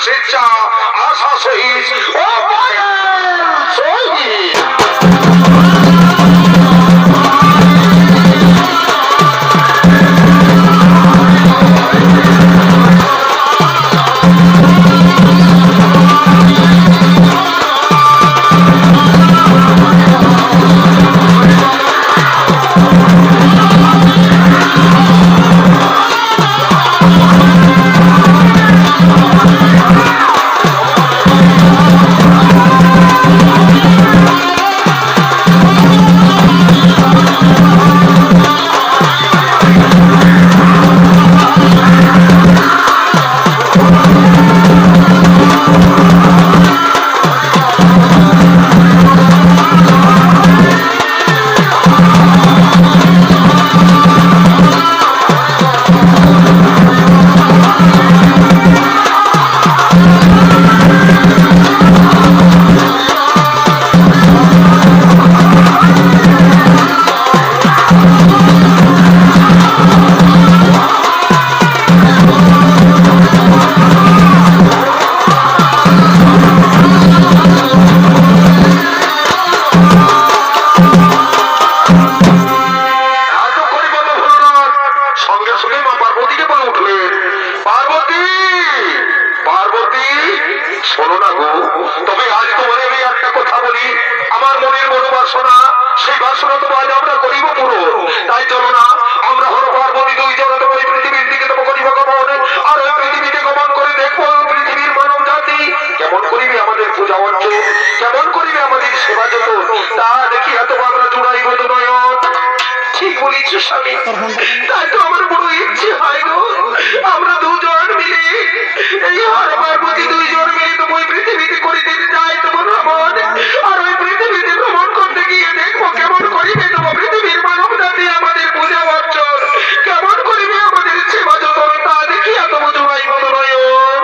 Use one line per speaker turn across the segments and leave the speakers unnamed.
স্বেচ্ছা আশা সহিত ও সহিত কেমন করিবে আমাদের সেবা যত তা দেখি এত আমরা জোড়াই গত নয়ন ঠিক বলিস স্বামী তাই তো আমার বড় ইচ্ছে হয় গো আমরা দুজন মিলে এই হর পার্বতী দুইজন মিলে তো ওই পৃথিবীতে করিতে যাই তোমার ভ্রমণ আর ওই পৃথিবীতে ভ্রমণ করতে গিয়ে দেখবো কেমন করিবে তোমার পৃথিবীর মানব জাতি আমাদের পূজা অর্চন কেমন করিবে আমাদের সেবা যতন তা দেখি এত জোড়াই গত নয়ন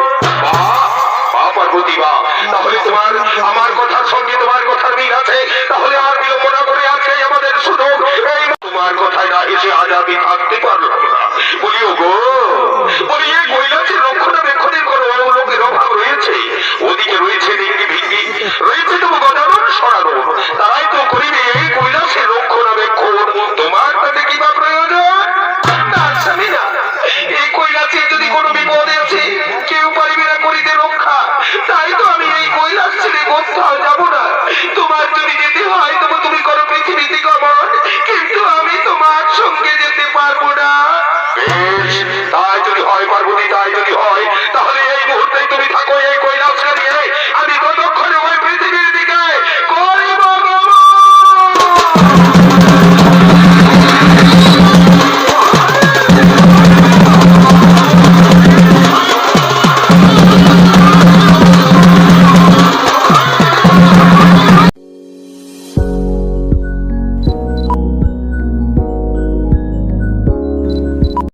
পার্বতী বা তাহলে তোমার আমার কথার সঙ্গে তোমার কথার মিল আছে তাহলে আর বিলম্ব না করে আজকে আমাদের শুধু এই তোমার কথায় না এসে আজ আমি থাকতে পারলাম না বলিও গো বলি এই কৈলাসের রক্ষণাবেক্ষণের কোনো লোকের অভাব রয়েছে ওদিকে রয়েছে ডিঙ্গি ভিঙ্গি রয়েছে তো গদাধর সরানো তারাই তো করিবে এই কৈলাসের রক্ষণাবেক্ষণ তোমার তাতে কি বা প্রয়োজন তার স্বামী না এই কৈলাসে যদি কোনো বিপদ আছে কেউ পারিবে না করিতে রক্ষা তাই তো আমি এই কৈলাস ছেড়ে কোথাও যাবো না তোমার যদি যেতে হয় তবে তুমি করো পৃথিবীতে গমন কিন্তু আমি তোমার সঙ্গে যেতে পারবো না বেশ তাই যদি হয় পার্বতী তাই যদি হয় তাহলে এই মুহূর্তে তুমি থাকো এই কৈলাস নিয়ে আমি কতক্ষণে ওই পৃথিবীর দিকে করিব গমন